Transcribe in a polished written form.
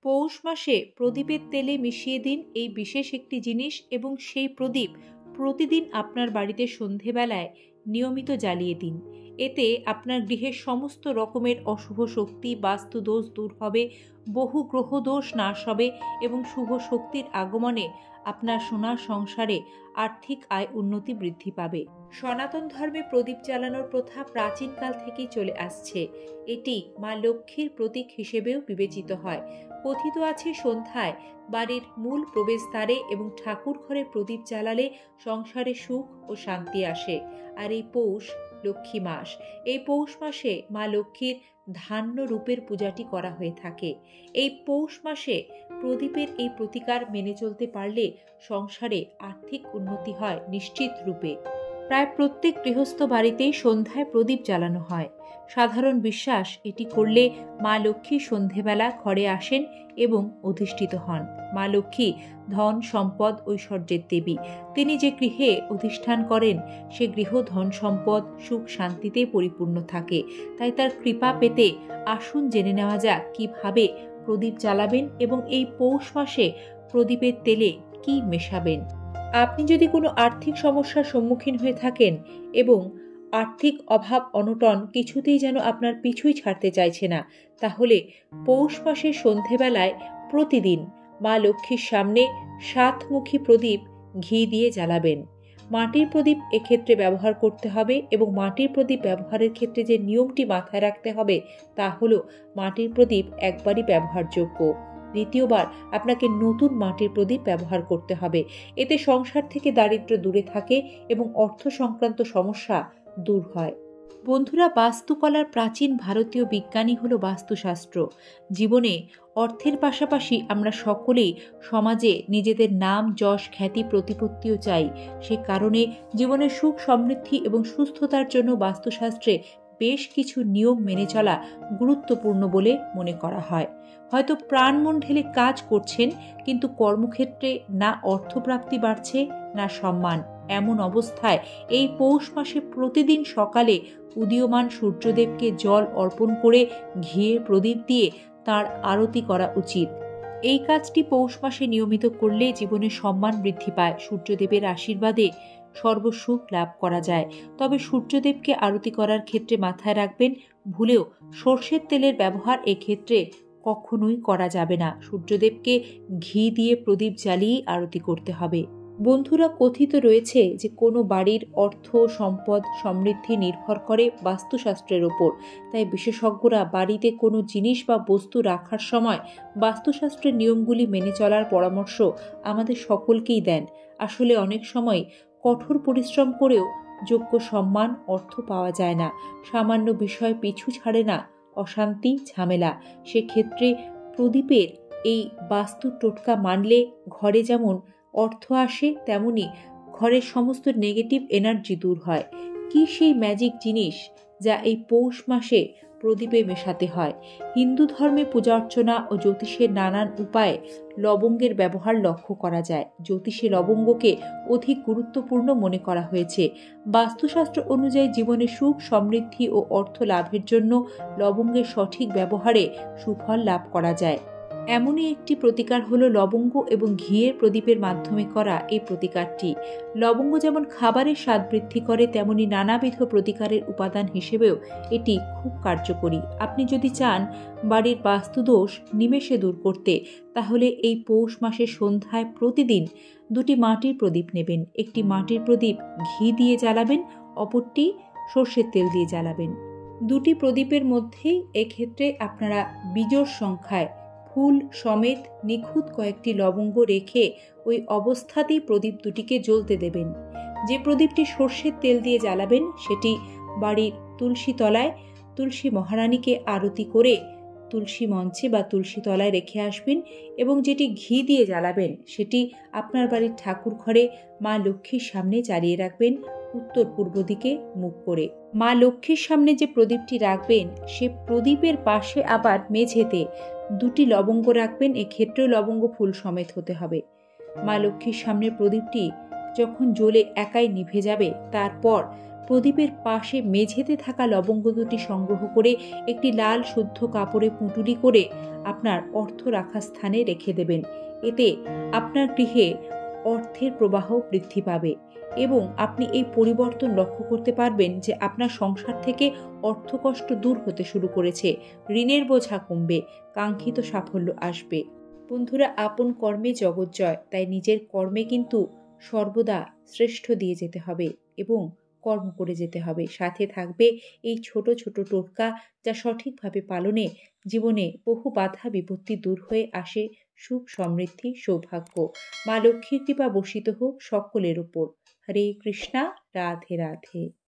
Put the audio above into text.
পৌষ মাসে প্রদীপের তেলে মিশিয়ে দিন এই বিশেষ একটি জিনিস এবং সেই প্রদীপ প্রতিদিন আপনার বাড়িতে সন্ধেবেলায় নিয়মিত জ্বালিয়ে দিন। এতে আপনার গৃহের সমস্ত রকমের অশুভ শক্তি, বাস্তু দোষ দূর হবে, বহু গ্রহ দোষ নাশ হবে এবং শুভ শক্তির আগমনে আপনার সোনার সংসারে আর্থিক আয় উন্নতি বৃদ্ধি পাবে। সনাতন ধর্মে প্রদীপ জ্বালানোর প্রথা প্রাচীনকাল থেকেই চলে আসছে। এটি মা লক্ষ্মীর প্রতীক হিসেবেও বিবেচিত হয়। কথিত আছে সন্ধ্যায় বাড়ির মূল প্রবেশদ্বারে এবং ঠাকুর ঘরে প্রদীপ জ্বালালে সংসারে সুখ ও শান্তি আসে। আর এই পৌষ লক্ষ্মী মাস, এই পৌষ মাসে মা লক্ষ্মীর ধান্য রূপের পূজাটি করা হয়ে থাকে। এই পৌষ মাসে প্রদীপের এই প্রতিকার মেনে চলতে পারলে সংসারে আর্থিক উন্নতি হয় নিশ্চিত রূপে। প্রায় প্রত্যেক গৃহস্থ বাড়িতেই সন্ধ্যায় প্রদীপ জ্বালানো হয়। সাধারণ বিশ্বাস, এটি করলে মা লক্ষ্মী সন্ধেবেলা ঘরে আসেন এবং অধিষ্ঠিত হন। মা লক্ষ্মী ধন, সম্পদ, ঐশ্বর্যের দেবী। তিনি যে গৃহে অধিষ্ঠান করেন সে গৃহ ধন, সম্পদ, সুখ, শান্তিতে পরিপূর্ণ থাকে। তাই তার কৃপা পেতে আসুন জেনে নেওয়া যাক কিভাবে প্রদীপ জ্বালাবেন এবং এই পৌষ মাসে প্রদীপের তেলে কি মেশাবেন। আপনি যদি কোনো আর্থিক সমস্যার সম্মুখীন হয়ে থাকেন এবং আর্থিক অভাব অনটন কিছুতেই যেন আপনার পিছুই ছাড়তে চাইছে না, তাহলে পৌষ মাসের সন্ধেবেলায় প্রতিদিন মা লক্ষ্মীর সামনে 7মুখী প্রদীপ ঘি দিয়ে জ্বালাবেন। মাটির প্রদীপ এক্ষেত্রে ব্যবহার করতে হবে এবং মাটির প্রদীপ ব্যবহারের ক্ষেত্রে যে নিয়মটি মাথায় রাখতে হবে তা হলো মাটির প্রদীপ একবারই ব্যবহারযোগ্য। দ্বিতীয়বার আপনাকে নতুন মাটির প্রদীপ ব্যবহার করতে হবে। এতে সংসার থেকে দারিদ্র্য দূরে থাকে এবং অর্থ সংক্রান্ত সমস্যা দূর হয়। বন্ধুরা, বাস্তুকলার প্রাচীন ভারতীয় বিজ্ঞানী হলো বাস্তুশাস্ত্র। জীবনে অর্থের পাশাপাশি আমরা সকলেই সমাজে নিজেদের নাম, যশ, খ্যাতি, প্রতিপত্তিও চাই। সে কারণে জীবনের সুখ, সমৃদ্ধি এবং সুস্থতার জন্য বাস্তুশাস্ত্রে বেশ কিছু নিয়ম মেনে চলা গুরুত্বপূর্ণ বলে মনে করা হয়। হয়তো প্রাণ মন ঢেলে কাজ করছেন, কিন্তু কর্মক্ষেত্রে না অর্থপ্রাপ্তি বাড়ছে না সম্মান। এমন অবস্থায় এই পৌষ মাসে প্রতিদিন সকালে উদীয়মান সূর্যদেবকে জল অর্পণ করে ঘিয়ের প্রদীপ দিয়ে তার আরতি করা উচিত। এই কাজটি পৌষ মাসে নিয়মিত করলে জীবনে সম্মান বৃদ্ধি পায়। সূর্যদেবের আশীর্বাদে সর্বসুখ লাভ করা যায়। তবে সূর্যদেবকে আরতি করার ক্ষেত্রে মাথায় রাখবেন, ভুলেও সর্ষের তেলের ব্যবহার এক্ষেত্রে কখনোই করা যাবে না। সূর্যদেবকে ঘি দিয়ে প্রদীপ জ্বালিয়ে আরতি করতে হবে। বন্ধুরা, কথিত রয়েছে যে কোনো বাড়ির অর্থ, সম্পদ, সমৃদ্ধি নির্ভর করে বাস্তুশাস্ত্রের ওপর। তাই বিশেষজ্ঞরা বাড়িতে কোনো জিনিস বা বস্তু রাখার সময় বাস্তুশাস্ত্রের নিয়মগুলি মেনে চলার পরামর্শ আমাদের সকলকেই দেন। আসলে অনেক সময় কঠোর পরিশ্রম করেও যোগ্য সম্মান, অর্থ পাওয়া যায় না। সামান্য বিষয় পিছু ছাড়ে না অশান্তি, ঝামেলা। সেক্ষেত্রে প্রদীপের এই বাস্তু টোটকা মানলে ঘরে যেমন অর্থ আসে, তেমনি ঘরের সমস্ত নেগেটিভ এনার্জি দূর হয়। কি সেই ম্যাজিক জিনিস যা এই পৌষ মাসে প্রদীপে মেশাতে হয়? হিন্দু ধর্মে পূজা অর্চনা ও জ্যোতিষের নানান উপায়ে লবঙ্গের ব্যবহার লক্ষ্য করা যায়। জ্যোতিষে লবঙ্গকে অধিক গুরুত্বপূর্ণ মনে করা হয়েছে। বাস্তুশাস্ত্র অনুযায়ী জীবনে সুখ, সমৃদ্ধি ও অর্থ লাভের জন্য লবঙ্গের সঠিক ব্যবহারে সুফল লাভ করা যায়। এমনই একটি প্রতিকার হলো লবঙ্গ এবং ঘিয়ের প্রদীপের মাধ্যমে করা এই প্রতিকারটি। লবঙ্গ যেমন খাবারের স্বাদ বৃদ্ধি করে, তেমনি নানাবিধ প্রতিকারের উপাদান হিসেবেও এটি খুব কার্যকরী। আপনি যদি চান বাড়ির বাস্তুদোষ নিমেষে দূর করতে, তাহলে এই পৌষ মাসের সন্ধ্যায় প্রতিদিন 2টি মাটির প্রদীপ নেবেন। একটি মাটির প্রদীপ ঘি দিয়ে জ্বালাবেন, অপরটি সর্ষের তেল দিয়ে জ্বালাবেন। 2টি প্রদীপের মধ্যেই এক্ষেত্রে আপনারা বিজোড় সংখ্যায় ফুল সমেত নিখুঁত কয়েকটি লবঙ্গ রেখে ওই অবস্থাতেই প্রদীপ দুটিকে জ্বলতে দেবেন। যে প্রদীপটি সর্ষের তেল দিয়ে জ্বালাবেন সেটি বাড়ির তুলসী তলায় তুলসী মহারানীকে আরতি করে তুলসী মঞ্চে বা তুলসী তলায় রেখে আসবেন এবং যেটি ঘি দিয়ে জ্বালাবেন সেটি আপনার বাড়ির ঠাকুর ঘরে মা লক্ষ্মীর সামনে জ্বালিয়ে রাখবেন, উত্তর পূর্ব দিকে মুখ করে। মা লক্ষ্মীর সামনে যে প্রদীপটি রাখবেন সে প্রদীপের পাশে আবার মেঝেতে 2টি লবঙ্গ রাখবেন। এক্ষেত্রেও লবঙ্গ ফুল সমেত হতে হবে। মা লক্ষ্মীর সামনে প্রদীপটি যখন জ্বলে একাই নিভে যাবে, তারপর প্রদীপের পাশে মেঝেতে থাকা লবঙ্গ দুটি সংগ্রহ করে একটি লাল শুদ্ধ কাপড়ে পুঁটুলি করে আপনার অর্থ রাখার স্থানে রেখে দেবেন। এতে আপনার গৃহে অর্থের প্রবাহ বৃদ্ধি পাবে এবং আপনি এই পরিবর্তন লক্ষ্য করতে পারবেন যে আপনার সংসার থেকে অর্থকষ্ট দূর হতে শুরু করেছে, ঋণের বোঝা কমবে, কাঙ্ক্ষিত সাফল্য আসবে। বন্ধুরা, আপন কর্মে জগৎ জয়, তাই নিজের কর্মে কিন্তু সর্বদা শ্রেষ্ঠ দিয়ে যেতে হবে এবং কর্ম করে যেতে হবে। সাথে থাকবে এই ছোট ছোট টোটকা, যা সঠিকভাবে পালনে জীবনে বহু বাধা বিপত্তি দূর হয়ে আসে সুখ, সমৃদ্ধি, সৌভাগ্য। মা লক্ষ্মীর কৃপা বর্ষিত হোক সকলের উপর। হরে কৃষ্ণা, রাধে রাধে।